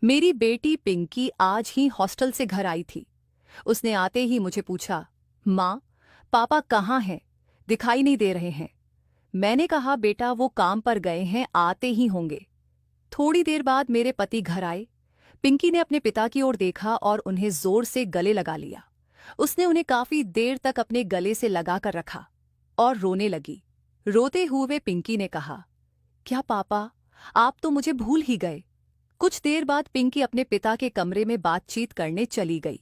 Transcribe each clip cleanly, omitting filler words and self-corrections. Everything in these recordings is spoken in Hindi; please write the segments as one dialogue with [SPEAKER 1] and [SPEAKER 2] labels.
[SPEAKER 1] मेरी बेटी पिंकी आज ही हॉस्टल से घर आई थी। उसने आते ही मुझे पूछा, माँ, पापा कहाँ हैं? दिखाई नहीं दे रहे हैं। मैंने कहा, बेटा वो काम पर गए हैं, आते ही होंगे। थोड़ी देर बाद मेरे पति घर आए। पिंकी ने अपने पिता की ओर देखा और उन्हें जोर से गले लगा लिया। उसने उन्हें काफी देर तक अपने गले से लगा कर रखा और रोने लगी। रोते हुए पिंकी ने कहा, क्या पापा, आप तो मुझे भूल ही गए। कुछ देर बाद पिंकी अपने पिता के कमरे में बातचीत करने चली गई।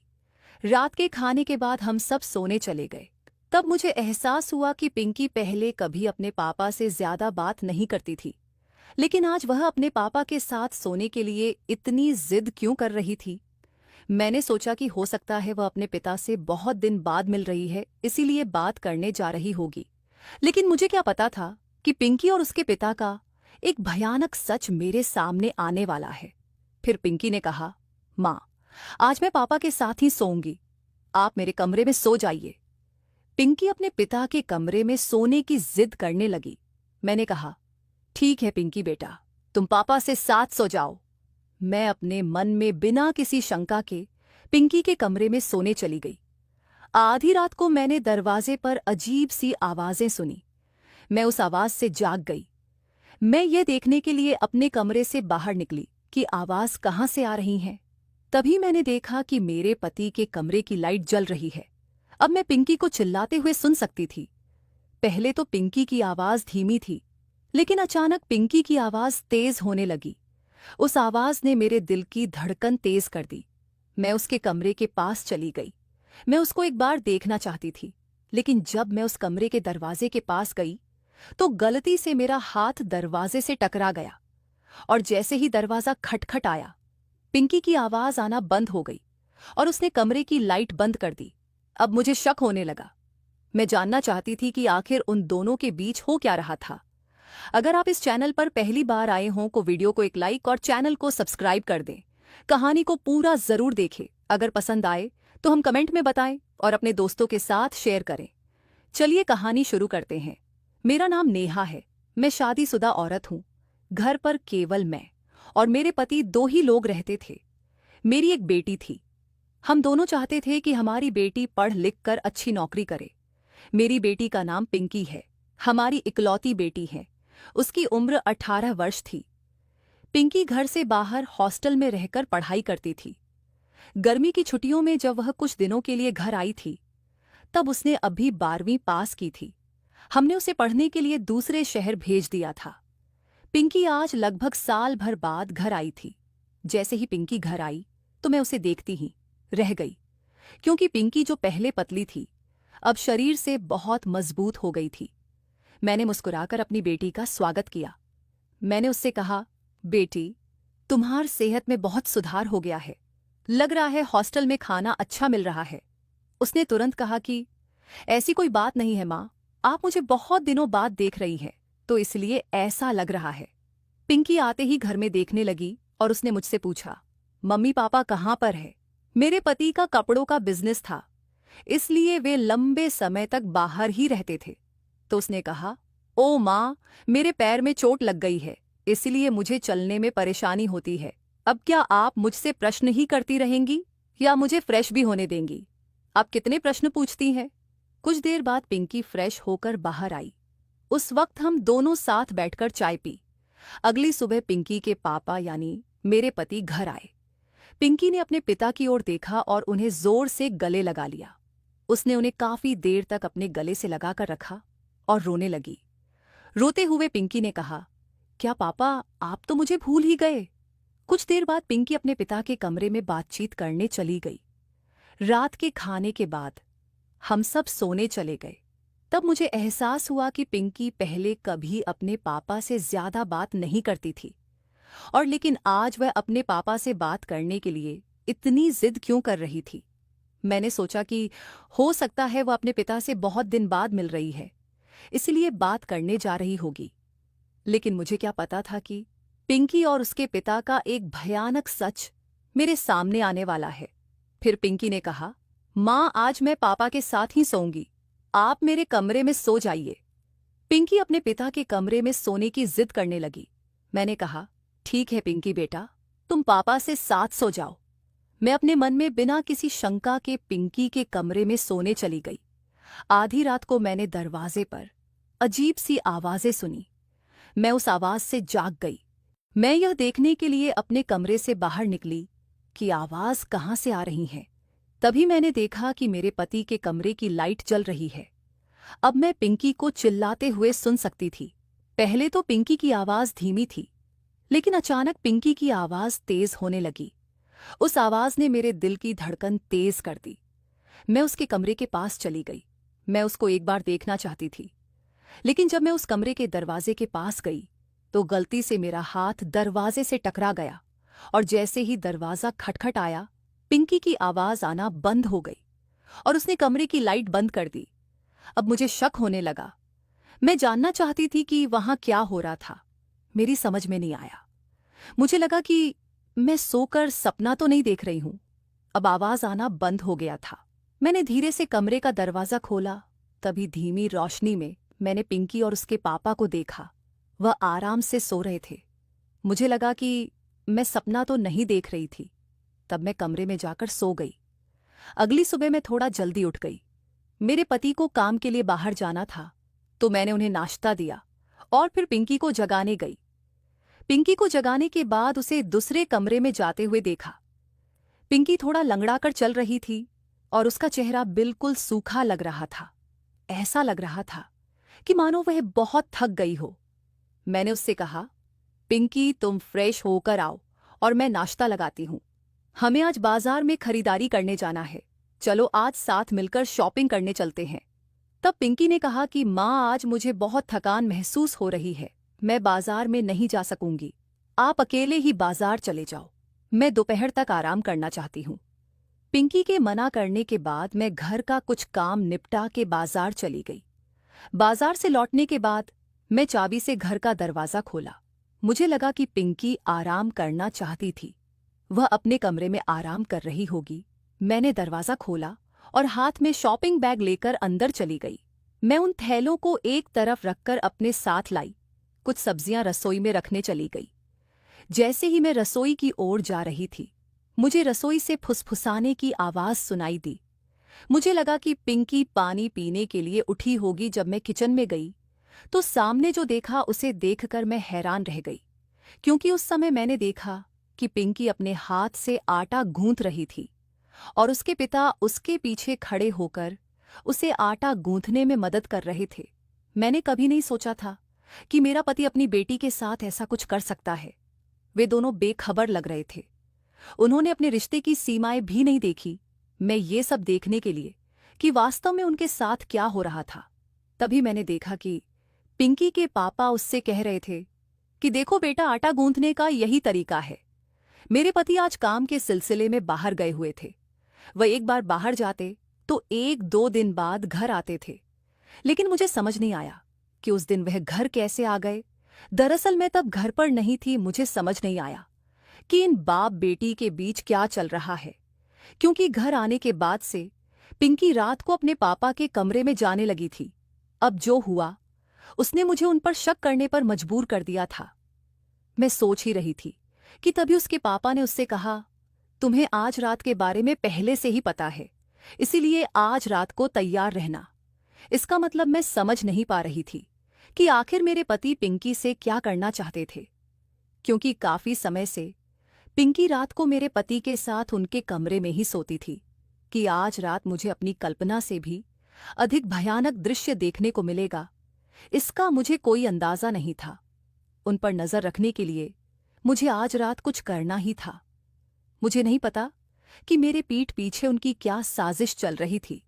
[SPEAKER 1] रात के खाने के बाद हम सब सोने चले गए। तब मुझे एहसास हुआ कि पिंकी पहले कभी अपने पापा से ज्यादा बात नहीं करती थी, लेकिन आज वह अपने पापा के साथ सोने के लिए इतनी जिद क्यों कर रही थी। मैंने सोचा कि हो सकता है वह अपने पिता से बहुत दिन बाद मिल रही है, इसीलिए बात करने जा रही होगी। लेकिन मुझे क्या पता था कि पिंकी और उसके पिता का एक भयानक सच मेरे सामने आने वाला है। फिर पिंकी ने कहा, माँ, आज मैं पापा के साथ ही सोऊंगी, आप मेरे कमरे में सो जाइए। पिंकी अपने पिता के कमरे में सोने की जिद करने लगी। मैंने कहा, ठीक है पिंकी बेटा, तुम पापा से साथ सो जाओ। मैं अपने मन में बिना किसी शंका के पिंकी के कमरे में सोने चली गई। आधी रात को मैंने दरवाजे पर अजीब सी आवाजें सुनी। मैं उस आवाज से जाग गई। मैं ये देखने के लिए अपने कमरे से बाहर निकली कि आवाज कहाँ से आ रही है। तभी मैंने देखा कि मेरे पति के कमरे की लाइट जल रही है। अब मैं पिंकी को चिल्लाते हुए सुन सकती थी। पहले तो पिंकी की आवाज धीमी थी, लेकिन अचानक पिंकी की आवाज तेज होने लगी। उस आवाज ने मेरे दिल की धड़कन तेज कर दी। मैं उसके कमरे के पास चली गई। मैं उसको एक बार देखना चाहती थी, लेकिन जब मैं उस कमरे के दरवाजे के पास गई तो गलती से मेरा हाथ दरवाजे से टकरा गया, और जैसे ही दरवाजा खटखट आया, पिंकी की आवाज आना बंद हो गई और उसने कमरे की लाइट बंद कर दी। अब मुझे शक होने लगा। मैं जानना चाहती थी कि आखिर उन दोनों के बीच हो क्या रहा था। अगर आप इस चैनल पर पहली बार आए हों तो वीडियो को एक लाइक और चैनल को सब्सक्राइब कर दें। कहानी को पूरा जरूर देखें। अगर पसंद आए तो हम कमेंट में बताएं और अपने दोस्तों के साथ शेयर करें। चलिए कहानी शुरू करते हैं। मेरा नाम नेहा है। मैं शादीशुदा औरत हूँ। घर पर केवल मैं और मेरे पति दो ही लोग रहते थे। मेरी एक बेटी थी। हम दोनों चाहते थे कि हमारी बेटी पढ़ लिख कर अच्छी नौकरी करे। मेरी बेटी का नाम पिंकी है। हमारी इकलौती बेटी है। उसकी उम्र 18 वर्ष थी। पिंकी घर से बाहर हॉस्टल में रहकर पढ़ाई करती थी। गर्मी की छुट्टियों में जब वह कुछ दिनों के लिए घर आई थी, तब उसने अभी 12वीं पास की थी। हमने उसे पढ़ने के लिए दूसरे शहर भेज दिया था। पिंकी आज लगभग साल भर बाद घर आई थी। जैसे ही पिंकी घर आई तो मैं उसे देखती ही रह गई, क्योंकि पिंकी जो पहले पतली थी, अब शरीर से बहुत मजबूत हो गई थी। मैंने मुस्कुराकर अपनी बेटी का स्वागत किया। मैंने उससे कहा, बेटी, तुम्हार सेहत में बहुत सुधार हो गया है। लग रहा है हॉस्टल में खाना अच्छा मिल रहा है। उसने तुरंत कहा कि ऐसी कोई बात नहीं है माँ, आप मुझे बहुत दिनों बाद देख रही हैं, तो इसलिए ऐसा लग रहा है। पिंकी आते ही घर में देखने लगी और उसने मुझसे पूछा, मम्मी पापा कहाँ पर है? मेरे पति का कपड़ों का बिजनेस था, इसलिए वे लंबे समय तक बाहर ही रहते थे। तो उसने कहा, ओ माँ, मेरे पैर में चोट लग गई है, इसलिए मुझे चलने में परेशानी होती है। अब क्या आप मुझसे प्रश्न ही करती रहेंगी या मुझे फ्रेश भी होने देंगी? आप कितने प्रश्न पूछती हैं? कुछ देर बाद पिंकी फ्रेश होकर बाहर आई। उस वक्त हम दोनों साथ बैठकर चाय पी। अगली सुबह पिंकी के पापा यानी मेरे पति घर आए। पिंकी ने अपने पिता की ओर देखा और उन्हें जोर से गले लगा लिया। उसने उन्हें काफी देर तक अपने गले से लगाकर रखा और रोने लगी। रोते हुए पिंकी ने कहा, क्या पापा, आप तो मुझे भूल ही गए। कुछ देर बाद पिंकी अपने पिता के कमरे में बातचीत करने चली गई। रात के खाने के बाद हम सब सोने चले गए। तब मुझे एहसास हुआ कि पिंकी पहले कभी अपने पापा से ज्यादा बात नहीं करती थी, और लेकिन आज वह अपने पापा से बात करने के लिए इतनी जिद क्यों कर रही थी। मैंने सोचा कि हो सकता है वह अपने पिता से बहुत दिन बाद मिल रही है, इसलिए बात करने जा रही होगी। लेकिन मुझे क्या पता था कि पिंकी और उसके पिता का एक भयानक सच मेरे सामने आने वाला है। फिर पिंकी ने कहा, माँ, आज मैं पापा के साथ ही सोऊंगी, आप मेरे कमरे में सो जाइए। पिंकी अपने पिता के कमरे में सोने की जिद करने लगी। मैंने कहा, ठीक है पिंकी बेटा, तुम पापा से साथ सो जाओ। मैं अपने मन में बिना किसी शंका के पिंकी के कमरे में सोने चली गई। आधी रात को मैंने दरवाजे पर अजीब सी आवाजें सुनी। मैं उस आवाज से जाग गई। मैं यह देखने के लिए अपने कमरे से बाहर निकली कि आवाज कहाँ से आ रही है। तभी मैंने देखा कि मेरे पति के कमरे की लाइट जल रही है। अब मैं पिंकी को चिल्लाते हुए सुन सकती थी। पहले तो पिंकी की आवाज धीमी थी, लेकिन अचानक पिंकी की आवाज तेज होने लगी। उस आवाज ने मेरे दिल की धड़कन तेज कर दी। मैं उसके कमरे के पास चली गई। मैं उसको एक बार देखना चाहती थी, लेकिन जब मैं उस कमरे के दरवाजे के पास गई तो गलती से मेरा हाथ दरवाजे से टकरा गया, और जैसे ही दरवाजा खटखट आया, पिंकी की आवाज आना बंद हो गई और उसने कमरे की लाइट बंद कर दी। अब मुझे शक होने लगा। मैं जानना चाहती थी कि वहां क्या हो रहा था। मेरी समझ में नहीं आया। मुझे लगा कि मैं सोकर सपना तो नहीं देख रही हूं। अब आवाज आना बंद हो गया था। मैंने धीरे से कमरे का दरवाजा खोला। तभी धीमी रोशनी में मैंने पिंकी और उसके पापा को देखा। वह आराम से सो रहे थे। मुझे लगा कि मैं सपना तो नहीं देख रही थी। तब मैं कमरे में जाकर सो गई। अगली सुबह मैं थोड़ा जल्दी उठ गई। मेरे पति को काम के लिए बाहर जाना था, तो मैंने उन्हें नाश्ता दिया और फिर पिंकी को जगाने गई। पिंकी को जगाने के बाद उसे दूसरे कमरे में जाते हुए देखा। पिंकी थोड़ा लंगड़ाकर चल रही थी और उसका चेहरा बिल्कुल सूखा लग रहा था। ऐसा लग रहा था कि मानो वह बहुत थक गई हो। मैंने उससे कहा, पिंकी तुम फ्रेश होकर आओ और मैं नाश्ता लगाती हूँ। हमें आज बाजार में खरीदारी करने जाना है। चलो आज साथ मिलकर शॉपिंग करने चलते हैं। तब पिंकी ने कहा कि माँ, आज मुझे बहुत थकान महसूस हो रही है। मैं बाजार में नहीं जा सकूंगी। आप अकेले ही बाजार चले जाओ। मैं दोपहर तक आराम करना चाहती हूँ। पिंकी के मना करने के बाद मैं घर का कुछ काम निपटा के बाजार चली गई। बाजार से लौटने के बाद मैं चाबी से घर का दरवाजा खोला। मुझे लगा कि पिंकी आराम करना चाहती थी। वह अपने कमरे में आराम कर रही होगी। मैंने दरवाजा खोला और हाथ में शॉपिंग बैग लेकर अंदर चली गई। मैं उन थैलों को एक तरफ रखकर अपने साथ लाई। कुछ सब्जियां रसोई में रखने चली गई। जैसे ही मैं रसोई की ओर जा रही थी, मुझे रसोई से फुसफुसाने की आवाज सुनाई दी। मुझे लगा कि पिंकी पानी पीने के लिए उठी होगी। जब मैं किचन में गई तो सामने जो देखा उसे देखकर मैं हैरान रह गई, क्योंकि उस समय मैंने देखा कि पिंकी अपने हाथ से आटा गूंथ रही थी और उसके पिता उसके पीछे खड़े होकर उसे आटा गूंथने में मदद कर रहे थे। मैंने कभी नहीं सोचा था कि मेरा पति अपनी बेटी के साथ ऐसा कुछ कर सकता है। वे दोनों बेखबर लग रहे थे। उन्होंने अपने रिश्ते की सीमाएं भी नहीं देखी। मैं ये सब देखने के लिए कि वास्तव में उनके साथ क्या हो रहा था। तभी मैंने देखा कि पिंकी के पापा उससे कह रहे थे कि देखो बेटा, आटा गूंथने का यही तरीका है। मेरे पति आज काम के सिलसिले में बाहर गए हुए थे। वह एक बार बाहर जाते तो 1-2 दिन बाद घर आते थे, लेकिन मुझे समझ नहीं आया कि उस दिन वह घर कैसे आ गए। दरअसल मैं तब घर पर नहीं थी। मुझे समझ नहीं आया कि इन बाप बेटी के बीच क्या चल रहा है, क्योंकि घर आने के बाद से पिंकी रात को अपने पापा के कमरे में जाने लगी थी। अब जो हुआ उसने मुझे उन पर शक करने पर मजबूर कर दिया था। मैं सोच ही रही थी कि तभी उसके पापा ने उससे कहा, तुम्हें आज रात के बारे में पहले से ही पता है, इसीलिए आज रात को तैयार रहना। इसका मतलब मैं समझ नहीं पा रही थी कि आखिर मेरे पति पिंकी से क्या करना चाहते थे, क्योंकि काफी समय से पिंकी रात को मेरे पति के साथ उनके कमरे में ही सोती थी कि आज रात मुझे अपनी कल्पना से भी अधिक भयानक दृश्य देखने को मिलेगा। इसका मुझे कोई अंदाजा नहीं था। उन पर नजर रखने के लिए मुझे आज रात कुछ करना ही था। मुझे नहीं पता कि मेरे पीठ पीछे उनकी क्या साजिश चल रही थी।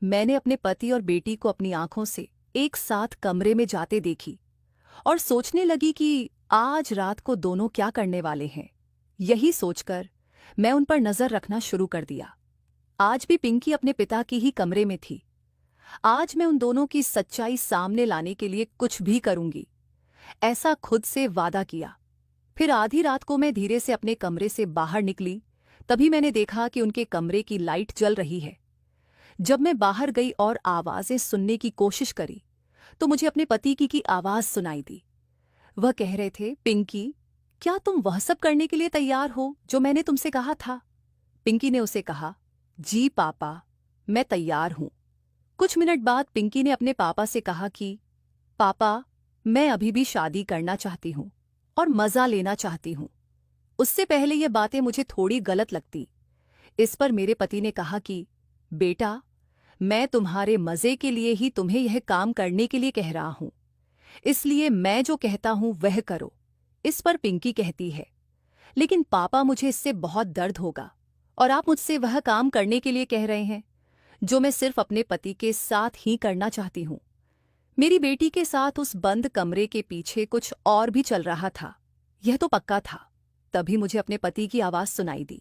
[SPEAKER 1] मैंने अपने पति और बेटी को अपनी आंखों से एक साथ कमरे में जाते देखी और सोचने लगी कि आज रात को दोनों क्या करने वाले हैं। यही सोचकर मैं उन पर नजर रखना शुरू कर दिया। आज भी पिंकी अपने पिता की ही कमरे में थी। आज मैं उन दोनों की सच्चाई सामने लाने के लिए कुछ भी करूंगी, ऐसा खुद से वादा किया। फिर आधी रात को मैं धीरे से अपने कमरे से बाहर निकली। तभी मैंने देखा कि उनके कमरे की लाइट जल रही है। जब मैं बाहर गई और आवाजें सुनने की कोशिश करी तो मुझे अपने पति की आवाज सुनाई दी। वह कह रहे थे, पिंकी क्या तुम वह सब करने के लिए तैयार हो जो मैंने तुमसे कहा था? पिंकी ने उसे कहा, जी पापा, मैं तैयार हूं। कुछ मिनट बाद पिंकी ने अपने पापा से कहा कि पापा, मैं अभी भी शादी करना चाहती हूं और मजा लेना चाहती हूं। उससे पहले ये बातें मुझे थोड़ी गलत लगती। इस पर मेरे पति ने कहा कि बेटा, मैं तुम्हारे मजे के लिए ही तुम्हें यह काम करने के लिए कह रहा हूं, इसलिए मैं जो कहता हूं वह करो। इस पर पिंकी कहती है, लेकिन पापा, मुझे इससे बहुत दर्द होगा और आप मुझसे वह काम करने के लिए कह रहे हैं जो मैं सिर्फ अपने पति के साथ ही करना चाहती हूं। मेरी बेटी के साथ उस बंद कमरे के पीछे कुछ और भी चल रहा था, यह तो पक्का था। तभी मुझे अपने पति की आवाज सुनाई दी।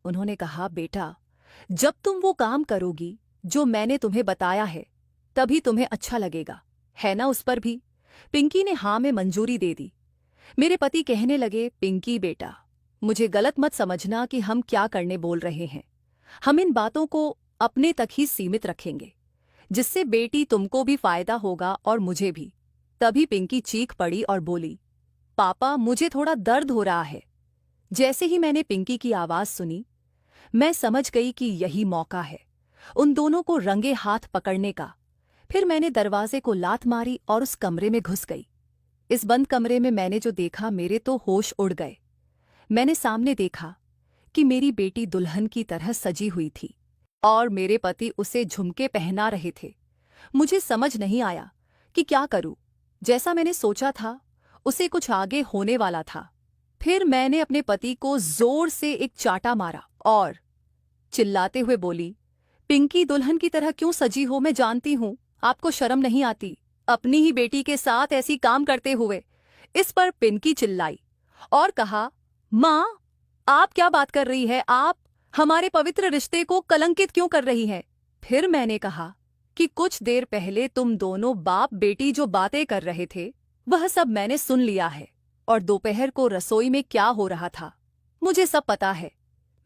[SPEAKER 1] उन्होंने कहा, बेटा, जब तुम वो काम करोगी जो मैंने तुम्हें बताया है तभी तुम्हें अच्छा लगेगा, है ना? उस पर भी पिंकी ने हाँ में मंजूरी दे दी। मेरे पति कहने लगे, पिंकी बेटा, मुझे गलत मत समझना कि हम क्या करने बोल रहे हैं। हम इन बातों को अपने तक ही सीमित रखेंगे, जिससे बेटी तुमको भी फायदा होगा और मुझे भी। तभी पिंकी चीख पड़ी और बोली, पापा, मुझे थोड़ा दर्द हो रहा है। जैसे ही मैंने पिंकी की आवाज सुनी, मैं समझ गई कि यही मौका है उन दोनों को रंगे हाथ पकड़ने का। फिर मैंने दरवाजे को लात मारी और उस कमरे में घुस गई। इस बंद कमरे में मैंने जो देखा, मेरे तो होश उड़ गए। मैंने सामने देखा कि मेरी बेटी दुल्हन की तरह सजी हुई थी और मेरे पति उसे झुमके पहना रहे थे। मुझे समझ नहीं आया कि क्या करूं। जैसा मैंने सोचा था उसे कुछ आगे होने वाला था। फिर मैंने अपने पति को जोर से एक चाटा मारा और चिल्लाते हुए बोली, पिंकी, दुल्हन की तरह क्यों सजी हो? मैं जानती हूं आपको शर्म नहीं आती अपनी ही बेटी के साथ ऐसी काम करते हुए। इस पर पिंकी चिल्लाई और कहा, मां, आप क्या बात कर रही है? आप हमारे पवित्र रिश्ते को कलंकित क्यों कर रही हैं? फिर मैंने कहा कि कुछ देर पहले तुम दोनों बाप बेटी जो बातें कर रहे थे वह सब मैंने सुन लिया है, और दोपहर को रसोई में क्या हो रहा था मुझे सब पता है।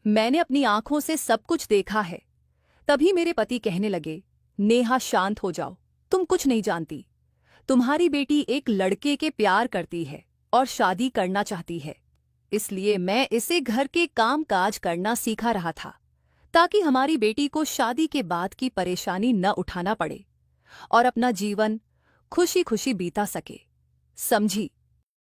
[SPEAKER 1] मैंने अपनी आंखों से सब कुछ देखा है। तभी मेरे पति कहने लगे, नेहा, शांत हो जाओ, तुम कुछ नहीं जानती। तुम्हारी बेटी एक लड़के के प्यार करती है और शादी करना चाहती है, इसलिए मैं इसे घर के काम काज करना सिखा रहा था ताकि हमारी बेटी को शादी के बाद की परेशानी न उठाना पड़े और अपना जीवन खुशी खुशी बीता सके, समझी?